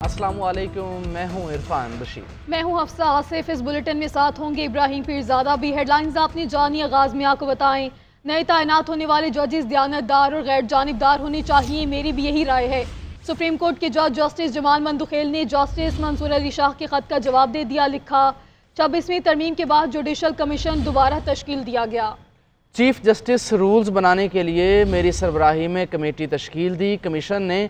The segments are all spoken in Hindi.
अस्सलाम वालेकुम, मैं हूं इरफान रशीद। मैं हूं हफ्सा आसिफ। इस बुलेटिन में साथ होंगे इब्राहिम पीरज़ादा भी। हेडलाइंस आपने जानी, आगाज़ में आपको बताएं। नए तैनात होने वाले जजेस दयानतदार और गैर जानिबदार होने चाहिए, मेरी भी यही राय है। सुप्रीम कोर्ट के जज जस्टिस जमाल मंदुखेल ने जस्टिस मंसूर अली शाह के खत का जवाब दे दिया। लिखा, 26वीं तरमीम के बाद जुडिशल कमीशन दोबारा तश्कील दिया गया। चीफ जस्टिस रूल्स बनाने के लिए मेरी सरबराही में कमेटी तश्कील दी। कमीशन ने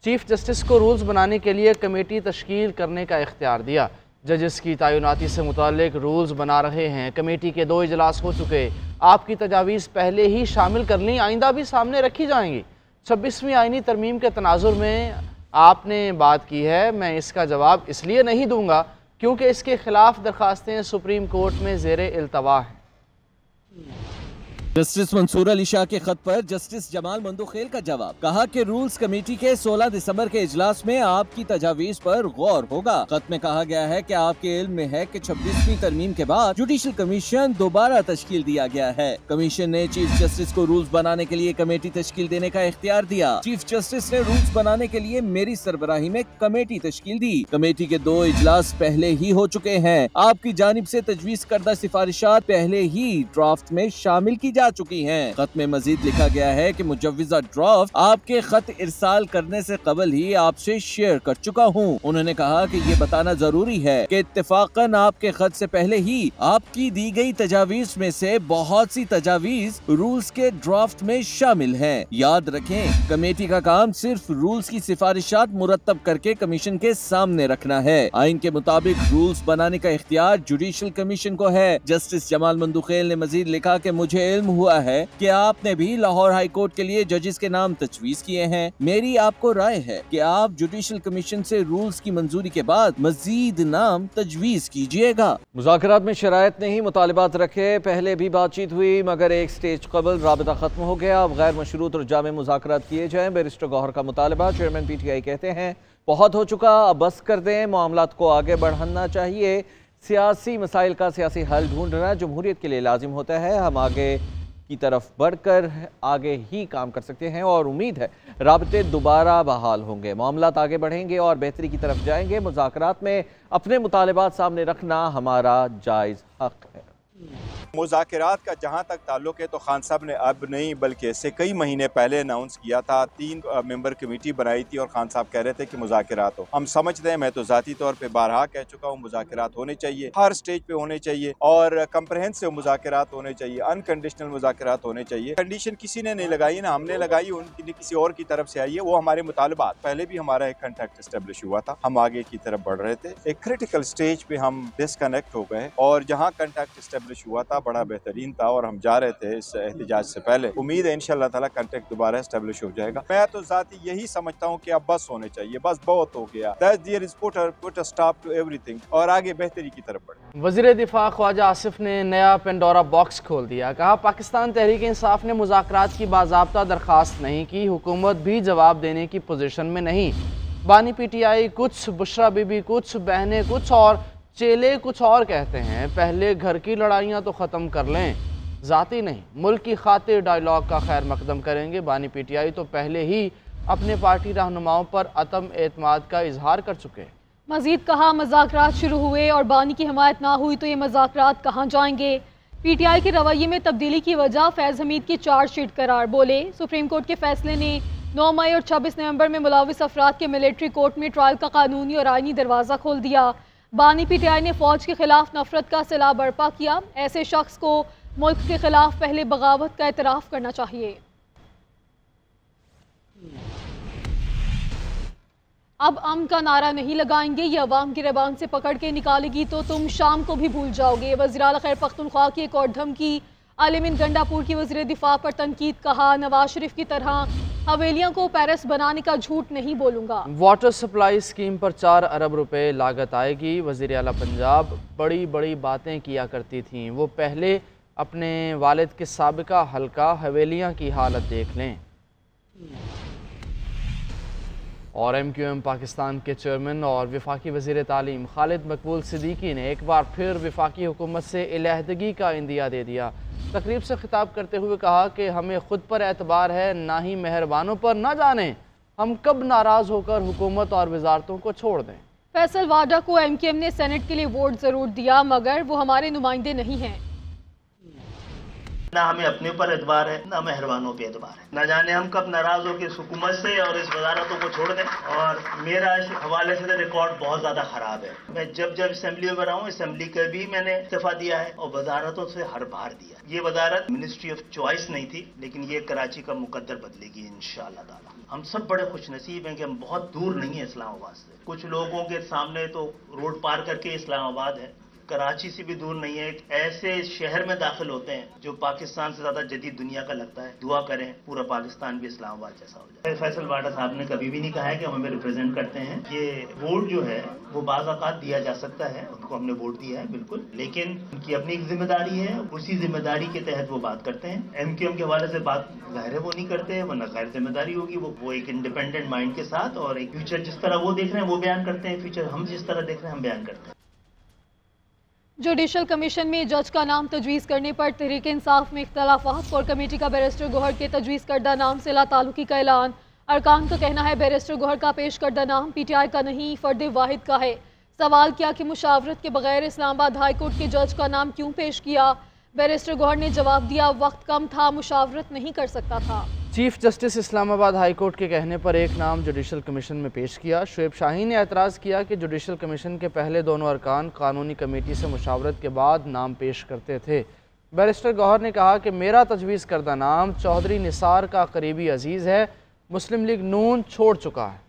चीफ जस्टिस को रूल्स बनाने के लिए कमेटी तश्कील करने का इख्तियार दिया। जजेस की तैनाती से मुताल्लिक रूल्स बना रहे हैं। कमेटी के 2 इजलास हो चुके। आपकी तजावीज़ पहले ही शामिल कर ली, आइंदा भी सामने रखी जाएंगी। 26वीं आइनी तरमीम के तनाजुर में आपने बात की है, मैं इसका जवाब इसलिए नहीं दूंगा क्योंकि इसके खिलाफ दरखास्तें सुप्रीम कोर्ट में ज़ेरे इल्तवा हैं। जस्टिस मंसूर अली शाह के खत पर जस्टिस जमाल मंदुखेल का जवाब। कहा कि रूल्स कमेटी के 16 दिसंबर के इजलास में आपकी तजावीज पर गौर होगा। खत में कहा गया है कि आपके इल्म में है कि 26वीं तरमीम के बाद जुडिशल कमीशन दोबारा तश्कील दिया गया है। कमीशन ने चीफ जस्टिस को रूल्स बनाने के लिए कमेटी तश्कील देने का इख्तियार दिया। चीफ जस्टिस ने रूल्स बनाने के लिए मेरी सरबराही में कमेटी तश्कील दी। कमेटी के 2 इजलास पहले ही हो चुके हैं। आपकी जानिब से तजवीज करदा सिफारिशात पहले ही ड्राफ्ट में शामिल की जा चुकी हैं। खत में मजीद लिखा गया है कि मुजव्विज़ा ड्राफ्ट आपके खत इरसाल करने से कबल ही आपसे शेयर कर चुका हूँ। उन्होंने कहा कि ये बताना जरूरी है कि इत्तेफाकन आपके खत से पहले ही आपकी दी गई तजावीज में से बहुत सी तजावीज रूल्स के ड्राफ्ट में शामिल हैं। याद रखें, कमेटी का काम सिर्फ रूल्स की सिफारिशात मुरतब करके कमीशन के सामने रखना है। आइन के मुताबिक रूल्स बनाने का इख्तियार जुडिशल कमीशन को है। जस्टिस जमाल मंदुखेल ने मजीद लिखा कि मुझे इल्म हुआ है कि आपने भी लाहौर हाई कोर्ट के लिए जजेस के नाम तजवीज किए हैं। मेरी आपको राय है कि आप जुडिशल कमीशन से रूल्स की मंजूरी के बाद मजीद नाम तजवीज कीजिएगा। मुज़ाकरात में शराइत ने ही मुतालिबात रखे। पहले भी बातचीत हुई मगर एक स्टेज कबल राबिता खत्म हो गया। अब गैर मशरूत और जामे मुज़ाकरात किए जाएं। बैरिस्टर गौहर का मुतालबा। चेयरमैन PTI कहते हैं बहुत हो चुका, अब बस कर दें, मामलात को आगे बढ़ाना चाहिए। सियासी मसाइल का सियासी हल ढूंढना जमहूरियत के लिए लाजिम होता है। हम आगे की तरफ बढ़कर आगे ही काम कर सकते हैं और उम्मीद है राब्ते दोबारा बहाल होंगे, मामलात आगे बढ़ेंगे और बेहतरी की तरफ जाएंगे। मुज़ाकरात में अपने मुतालिबात सामने रखना हमारा जायज़ हक है। मुज़ाकरात का जहाँ तक ताल्लुक है तो खान साहब ने अब नहीं बल्कि इससे कई महीने पहले अनाउंस किया था। 3 मेंबर कमेटी बनाई थी और खान साहब कह रहे थे कि मुज़ाकरात हो। हम समझते हैं, मैं तो ज़ाती तौर पे बारहा कह चुका हूँ, मुज़ाकरात होने चाहिए, हर स्टेज पे होने चाहिए और कंप्रहेंसिव मुज़ाकरात होने चाहिए, अनकंडीशनल मुज़ाकरात होने चाहिए। कंडीशन किसी ने नहीं लगाई ना, हमने लगाई, उनकी किसी और की तरफ से आई है। वो हमारे मुतालबात, पहले भी हमारा एक कॉन्ट्रैक्ट एस्टेब्लिश हुआ था, हम आगे की तरफ बढ़ रहे थे। एक क्रिटिकल स्टेज पे हम डिस्कनेक्ट हो गए और जहाँ कॉन्ट्रैक्ट एस्टेब्लिश हुआ था बड़ा बेहतरीन था और हम जा रहे थे इस एहतजाज से पहले। उम्मीद है इंशाअल्लाह ताला कॉन्ट्रैक्ट दोबारा एस्टेब्लिश हो जाएगा। मैं तो ज़ाती यही समझता हूँ कि अब बस होने चाहिए, बस बहुत हो गया। Put a stop to everything और आगे बेहतरी की तरफ बढ़े। वज़ीर दिफा ख्वाजा आसिफ ने नया पेंडोरा बॉक्स खोल दिया। कहा, पाकिस्तान तहरीक इंसाफ ने मुज़ाकरात की बाज़ाब्ता दरख्वास्त नहीं की, हुकूमत भी जवाब देने की पोजीशन में नहीं। बानी PTI कुछ, बुशरा बीबी कुछ, बहनें कुछ और चेले कुछ और कहते हैं। पहले घर की लड़ाइयाँ तो ख़त्म कर लें, ज़ाती नहीं मुल्क की खातिर डायलॉग का खैर मकदम करेंगे। बानी PTI तो पहले ही अपने पार्टी रहनुमाओं पर अतम एतमाद का इजहार कर चुके हैं। मजीद कहा, मुज़ाकरात शुरू हुए और बानी की हिमायत ना हुई तो ये मुज़ाकरात कहाँ जाएंगे। PTI के रवैये में तब्दीली की वजह फैज़ हमीद की चार्जशीट करार। बोले, सुप्रीम कोर्ट के फैसले ने 9 मई और 26 नवंबर में मुलविस अफराद के मिलिट्री कोर्ट में ट्रायल का कानूनी और आइनी दरवाज़ा खोल दिया। बानी PTI ने फौज के खिलाफ नफरत का सिला बर्पा किया। ऐसे शख्स को मुल्क के खिलाफ पहले बगावत का एतराफ़ करना चाहिए। अब अमन का नारा नहीं लगाएंगे, ये अवाम की रबान से पकड़ के निकालेगी तो तुम शाम को भी भूल जाओगे। वज़ीर आला खैर पख्तूनख्वा की एक और धमकी। आलिमिन गंडापुर की वज़ीर दिफा पर तनकीद। कहा, नवाज शरीफ की तरह हवेलियों को पेरिस बनाने का झूठ नहीं बोलूंगा। वाटर सप्लाई स्कीम पर 4 अरब रुपए लागत आएगी। वज़ीर आला पंजाब बड़ी बड़ी बातें किया करती थीं, वो पहले अपने वालिद के साबिका हल्का हवेलियाँ की हालत देख लें। और MQM पाकिस्तान के चेयरमैन और वफाकी वज़ीर तालीम खालिद मकबूल सिद्दीकी ने एक बार फिर वफाकी हुकूमत से इलाहदगी का इंदिया दे दिया। तकरीब से खिताब करते हुए कहा कि हमें खुद पर एतबार है, ना ही मेहरबानों पर। ना जाने हम कब नाराज़ होकर हुकूमत और वजारतों को छोड़ दें। फैसल वाडा को MKM ने सेनेट के लिए वोट जरूर दिया, मगर वो हमारे नुमाइंदे नहीं हैं। ना हमें अपने ऊपर एतबार है, ना मेहरबानों पे एतबार है। न जाने हम कब नाराज होकर इस हुकूमत से और इस वजारतों को छोड़ दें। और मेरा इस हवाले से रिकॉर्ड बहुत ज्यादा खराब है। मैं जब असेंबली में रहा हूँ, असेंबली का भी मैंने इस्तीफा दिया है और वजारतों से हर बार दिया। ये वजारत मिनिस्ट्री ऑफ चॉइस नहीं थी, लेकिन ये कराची का मुकद्दर बदलेगी इंशाअल्लाह ताला। हम सब बड़े खुश नसीब हैं कि हम बहुत दूर नहीं है इस्लामाबाद से। कुछ लोगों के सामने तो रोड पार करके इस्लामाबाद है, कराची से भी दूर नहीं है। एक ऐसे शहर में दाखिल होते हैं जो पाकिस्तान से ज्यादा जदीद दुनिया का लगता है। दुआ करें पूरा पाकिस्तान भी इस्लामाबाद जैसा हो जाए। फैसल वाडा साहब ने कभी भी नहीं कहा है कि हमें रिप्रेजेंट करते हैं। ये वोट जो है वो बाज़ औक़ात दिया जा सकता है, उनको हमने वोट दिया है बिल्कुल, लेकिन उनकी अपनी एक जिम्मेदारी है। उसी जिम्मेदारी के तहत वो बात करते हैं। MKM के हवाले से बात ज़ाहिर है वो नहीं करते हैं, वरना गैर जिम्मेदारी होगी। वो एक इंडिपेंडेंट माइंड के साथ और एक फ्यूचर जिस तरह वो देख रहे हैं वो बयान करते हैं, फ्यूचर हम जिस तरह देख रहे हैं हम बयान करते हैं। जुडिशल कमीशन में जज का नाम तजवीज़ करने पर तहरीक इंसाफ में इख्तलाफात। कोर कमेटी का बैरिस्टर गौहर के तजवीज़ करदा नाम से लाताल्लुकी का ऐलान। अरकान का कहना है बैरिस्टर गौहर का पेश करदा नाम PTI का नहीं, फर्द वाहिद का है। सवाल किया कि मुशावरत के बगैर इस्लामाबाद हाई कोर्ट के जज का नाम क्यों पेश किया। बैरिस्टर गौहर ने जवाब दिया, वक्त कम था, मुशावरत नहीं कर सकता था। Chief justice Islamabad high court के कहने पर एक नाम जुडिशल कमीशन में पेश किया। शुएब शाहीन ने एतराज़ किया कि जुडिशल कमीशन के पहले दोनों अरकान कानूनी कमेटी से मुशावरत के बाद नाम पेश करते थे। बैरिस्टर गौहर ने कहा कि मेरा तजवीज़ करदा नाम चौधरी निसार का करीबी अजीज़ है, मुस्लिम लीग नून छोड़ चुका है।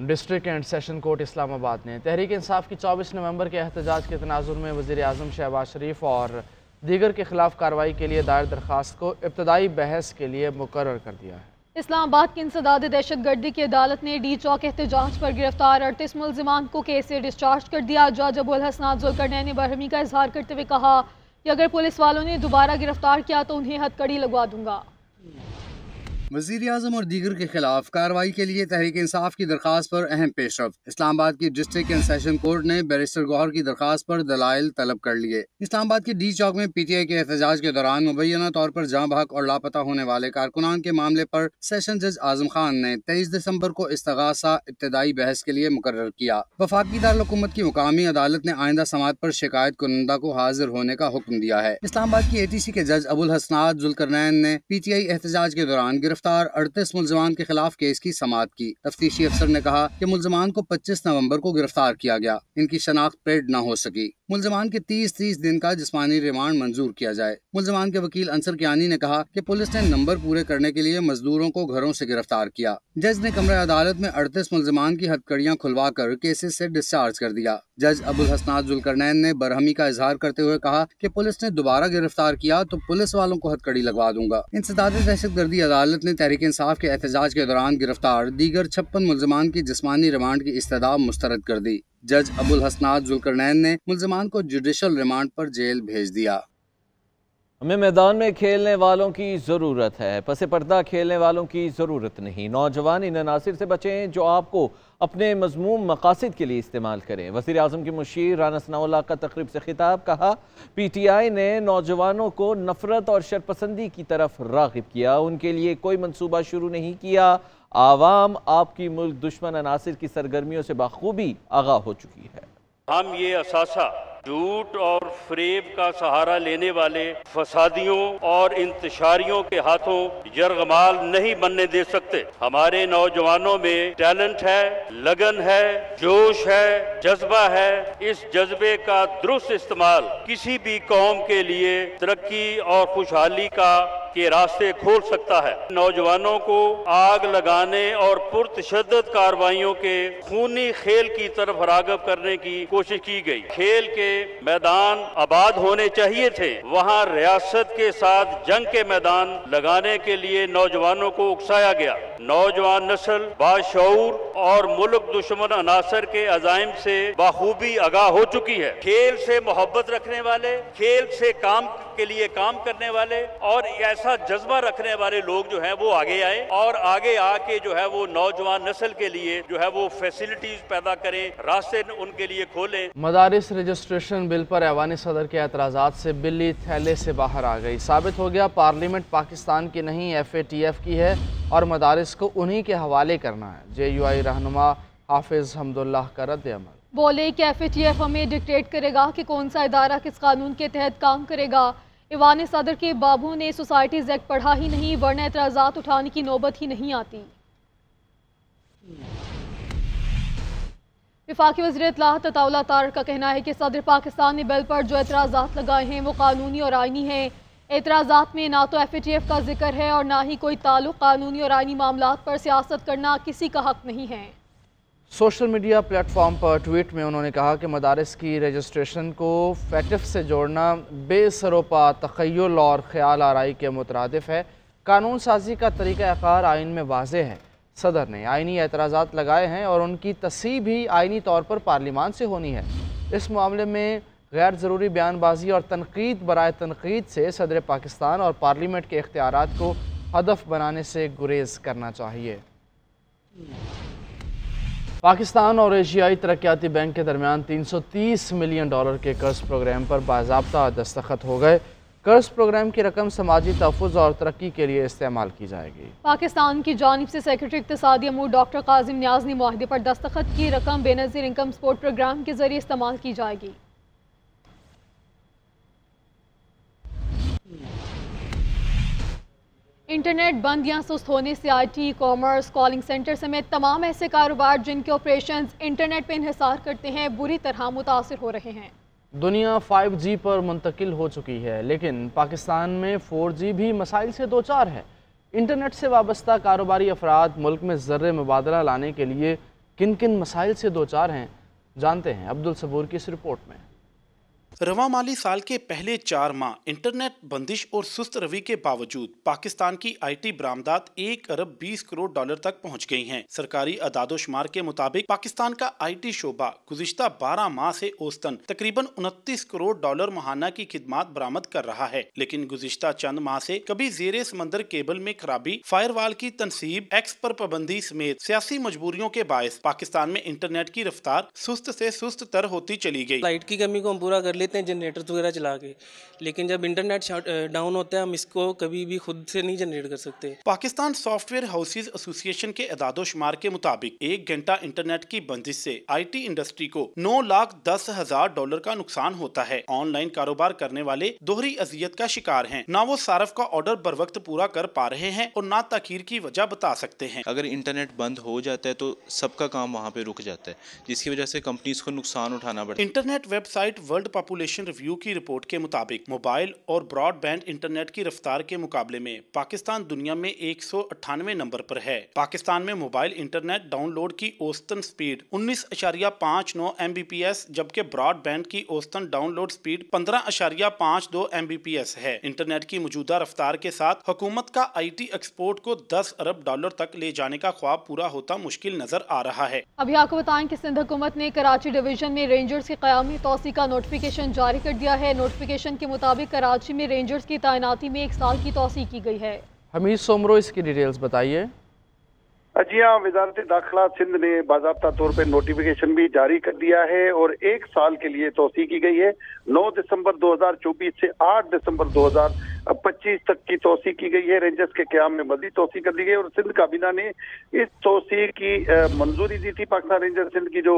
District and session court Islamabad ने तहरीक इंसाफ की 24 नवंबर के एहतजाज के तनाजुर में वज़ीर आज़म शहबाज शरीफ और दीगर के खिलाफ कार्रवाई के लिए दायर दरख्वास्त को इब्तदाई बहस के लिए मुकर्रर कर दिया है। इस्लामाबाद की इंसदाद दहशत गर्दी की अदालत ने डी चौक एहतजाज पर गिरफ्तार 38 मुल्जिमान को केस से डिस्चार्ज कर दिया। जज अबुल हसनात जुल्करनैन ने बरहमी का इजहार करते हुए कहा कि अगर पुलिस वालों ने दोबारा गिरफ्तार किया तो उन्हें हथकड़ी लगवा दूंगा। वज़ीर आज़म और दीगर के खिलाफ कार्रवाई के लिए तहरीक इंसाफ की दरख्वास्त पर अहम पेशरफ्त। इस्लामाबाद की डिस्ट्रिक्ट एंड सेशन कोर्ट ने बैरिस्टर गौहर की दरख्वास्त पर दलाइल तलब कर लिए। इस्लामाबाद के डी चौक में PTI के एहतजाज के दौरान मुबैना तौर पर जाँ बहक और लापता होने वाले कारकुनान के मामले पर सेशन जज आजम खान ने 23 दिसंबर को इस्तगासा इब्तदाई बहस के लिए मुकर्रर किया। वफाकी दारुल-हुकूमत की मुकामी अदालत ने आइंदा समाअत पर शिकायत कुनंदा को हाजिर होने का हुक्म दिया है। इस्लामाबाद की ATC के जज अबुल हसनात जुल्करनैन ने PTI एहतजाज के दौरान गिरफ्तार 38 मुल्ज़िमान के खिलाफ केस की समाअत की। तफ्तीशी अफसर ने कहा कि मुल्ज़िमान को 25 नवंबर को गिरफ्तार किया गया, इनकी शनाख्त पेड न हो सकी। मुल्ज़िमान के 30 दिन का जिस्मानी रिमांड मंजूर किया जाए। मुल्ज़िमान के वकील अंसर कियानी ने कहा कि पुलिस ने नंबर पूरे करने के लिए मजदूरों को घरों से गिरफ्तार किया। जज ने कमरा अदालत में 38 मुल्ज़िमान की हथकड़ियाँ खुलवा कर केसेस से डिस्चार्ज कर दिया। जज अबुल हसनात जुल्करनैन ने बरहमी का इजहार करते हुए कहा कि पुलिस ने दोबारा गिरफ्तार किया तो पुलिस वालों को हथकड़ी लगवा दूंगा। इंसदाद दहशत गर्दी अदालत ने तहरीक इंसाफ के एहतजाज के दौरान गिरफ्तार दीगर 56 मुल्ज़िमान की जिस्मानी रिमांड की इस्तदा मुस्तरद कर दी। जज अबुल हसनात जुल्करनैन ने मुल्ज़िमान को जुडिशल रिमांड पर जेल भेज दिया। हमें मैदान में खेलने वालों की ज़रूरत है, पसे पर्दा खेलने वालों की ज़रूरत नहीं। नौजवान इन अनासिर से बचें जो आपको अपने मज़मूम मकासद के लिए इस्तेमाल करें। वज़ीर आज़म की मुशीर राना सनाउल्लाह का तकरीब से खिताब। कहा PTI ने नौजवानों को नफरत और शरपसंदी की तरफ राग़िब किया, उनके लिए कोई मंसूबा शुरू नहीं किया। आवाम आपकी मुल्क दुश्मन अनासिर की सरगर्मियों से बखूबी आगाह हो चुकी है। हम ये असासा झूठ और फरेब का सहारा लेने वाले फसादियों और इंतशारियों के हाथों यरगमाल नहीं बनने दे सकते। हमारे नौजवानों में टैलेंट है, लगन है, जोश है, जज्बा है। इस जज्बे का दुरुस्त इस्तेमाल किसी भी कौम के लिए तरक्की और खुशहाली के रास्ते खोल सकता है। नौजवानों को आग लगाने और पुरतशद्दद कार्रवाइयों के खूनी खेल की तरफ राग़िब करने की कोशिश की गई। खेल के मैदान आबाद होने चाहिए थे, वहाँ रियासत के साथ जंग के मैदान लगाने के लिए नौजवानों को उकसाया गया। नौजवान नस्ल बाशऊर और मुल्क दुश्मन अनासर के अज़ाइम से बखूबी आगाह हो चुकी है। खेल से मोहब्बत रखने वाले, खेल से काम के लिए काम करने वाले और ऐसे ऐसा जज्बा रखने वाले लोग जो हैं वो आगे आए और आगे आके जो है वो नौजवान नस्ल के लिए जो है वो फैसिलिटीज पैदा करें, रास्ते उनके लिए खोलें। मदारिस रजिस्ट्रेशन बिल पर ऐवान सदर के एतराज़ात से बिल्ली थैले से बाहर आ गई। साबित हो गया पार्लियामेंट पाकिस्तान की नहीं FATF की है और मदारिस को उन्हीं के हवाले करना है। JUI रहनुमा हाफिज हमदुल्लाह का रद्द अमल। बोले कि FATF हमें डिक्टेट करेगा कि कौन सा इदारा किस कानून के तहत काम करेगा। ऐवान सदर के बाबू ने सोसाइटीज़ एक्ट पढ़ा ही नहीं, वरना एतराज़ात उठाने की नौबत ही नहीं आती। वफाकी वज़ीर इत्तलाह तताउला तारक का कहना है कि सदर पाकिस्तान ने बिल पर जो एतराज़ात लगाए हैं वो कानूनी और आइनी हैं। एतराज़ात में ना तो FATF का जिक्र है और ना ही कोई ताल्लुक़ कानूनी और आइनी मामलात पर सियासत करना किसी का हक नहीं है। सोशल मीडिया प्लेटफॉर्म पर ट्वीट में उन्होंने कहा कि मदारिस की रजिस्ट्रेशन को FATF से जोड़ना बेसरोपा तख़य्युल और ख्याल आराई के मुतरादिफ है। कानून साजी का तरीक़ाकार आइन में वाज़ेह है। सदर ने आइनी एतराज़ात लगाए हैं और उनकी तस्सीह भी आइनी तौर पर पार्लिमान से होनी है। इस मामले में गैर ज़रूरी बयानबाजी और तनकीद बराए तनकीद से सदर पाकिस्तान और पार्लियामेंट के इख्तियारात को हदफ बनाने से गुरेज करना चाहिए। पाकिस्तान और एशियाई तरक्याती बैंक के दरमियान $330 मिलियन के कर्ज प्रोग्राम पर बाज़ाब्ता दस्तखत हो गए। कर्ज प्रोग्राम की रकम समाजी तहफ़्फ़ुज़ और तरक्की के लिए इस्तेमाल की जाएगी। पाकिस्तान की जानिब से सेक्रेटरी इक़्तिसादी अमूर डॉक्टर काजिम नियाज़ ने मुआहदे पर दस्तखत की। रकम बेनज़ीर इनकम सपोर्ट प्रोग्राम के जरिए इस्तेमाल की जाएगी। इंटरनेट बंद या सुस्त होने से IT, कॉमर्स, कॉलिंग सेंटर समेत तमाम ऐसे कारोबार जिनके ऑपरेशंस इंटरनेट पर इंहिसार करते हैं बुरी तरह मुतासिर हो रहे हैं। दुनिया 5G पर मुंतकिल हो चुकी है, लेकिन पाकिस्तान में 4G भी मसाइल से दो चार है। इंटरनेट से वाबस्ता कारोबारी अफराद मुल्क में ज़र्रे मुबादला लाने के लिए किन किन मसाइल से दो चार हैं, जानते हैं अब्दुल सबूर की इस रिपोर्ट में। रवा माली साल के पहले 4 माह इंटरनेट बंदिश और सुस्त रवि के बावजूद पाकिस्तान की IT बरामदात 1 अरब 20 करोड़ डॉलर तक पहुंच गई हैं। सरकारी अदादोशुमार के मुताबिक पाकिस्तान का IT शोबा गुज़िश्ता 12 माह से औसतन तकरीबन 29 करोड़ डॉलर माहाना की खिदमात बरामद कर रहा है। लेकिन गुज़िश्ता चंद माह से कभी ज़ेरे समंदर केबल में खराबी, फायरवाल की तनसीब, एक्स पर पाबंदी समेत सियासी मजबूरियों के बायस पाकिस्तान में इंटरनेट की रफ्तार सुस्त से सुस्त तर होती चली गई। लाइट की कमी को हम पूरा कर लेते हैं जनरेटर्स वगैरह चला के, लेकिन जब इंटरनेट डाउन होता है हम इसको कभी भी खुद से नहीं जनरेट कर सकते। पाकिस्तान सॉफ्टवेयर हाउसेज एसोसिएशन के एदादोशुमार के मुताबिक 1 घंटा इंटरनेट की बंदिश से IT इंडस्ट्री को $9,10,000 का नुकसान होता है। ऑनलाइन कारोबार करने वाले दोहरी अजियत का शिकार हैं। ना वो सारफ का ऑर्डर बर वक्त पूरा कर पा रहे हैं और ना ताखीर की वजह बता सकते हैं। अगर इंटरनेट बंद हो जाता है तो सबका काम वहाँ पे रुक जाता है, जिसकी वजह से कंपनीज को नुकसान उठाना पड़ता है। Internet website world population review की रिपोर्ट के मुताबिक मोबाइल और ब्रॉडबैंड इंटरनेट की रफ्तार के मुकाबले में पाकिस्तान दुनिया में 198 नंबर पर है। पाकिस्तान में मोबाइल इंटरनेट डाउनलोड की औसतन स्पीड 19.59 Mbps, जबकि ब्रॉडबैंड की औसतन डाउनलोड स्पीड 15.52 Mbps है। इंटरनेट की मौजूदा रफ्तार के साथ हुकूमत का IT एक्सपोर्ट को $10 अरब तक ले जाने का ख्वाब पूरा होता मुश्किल नजर आ रहा है। अभी आपको बताएं कि सिंध हुकूमत ने कराची डिवीजन में रेंजर्स की क़यामी तौसी का नोटिफिकेशन जारी कर दिया है। नोटिफिकेशन के मुताबिक कराची में रेंजर्स की तैनाती में 1 साल की तौसी की गई है। हमीद सोमरो, इसकी डिटेल्स बताइए। जी हाँ, वजारत दाखिला सिंध ने बाज़ाब्ता तौर पर नोटिफिकेशन भी जारी कर दिया है और 1 साल के लिए तौसी की गई है। 9 दिसंबर 2024 से 8 दिसंबर 2025 तक की तौसी की गई है। रेंजर्स के क़याम में मज़ीद तौसी कर दी गई और सिंध काबीना ने इस तौसी की मंजूरी दी थी। पाकिस्तान रेंजर्स सिंध की जो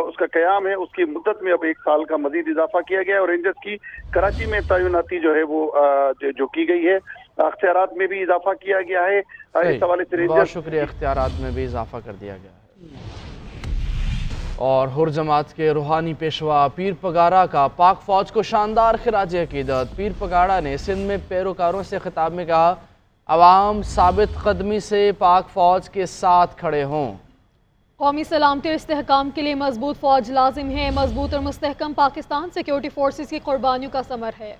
उसका क़याम है उसकी मुद्दत में अब 1 साल का मज़ीद इजाफा किया गया है और रेंजर्स की कराची में तैनाती जो है वो जो की गई है। अख्तियारात में भी इजाफा किया गया है। इस हवाले से बहुत शुक्रिया, अख्तियारात में भी इजाफा कर दिया गया है। और हुर जमात के रूहानी पेशवा पीर पगाड़ा का पाक फौज को शानदार खिराज अकीदत। पीर पगाड़ा ने सिंध में पैरोकारों से खिताब में कहा, अवाम साबित कदमी से पाक फौज के साथ खड़े हों। कौमी सलामती और इस्तेहकाम के लिए मजबूत फौज लाजिम है। मजबूत और मुस्तहकम पाकिस्तान सिक्योरिटी फोर्सेस की कुर्बानियों का समर है।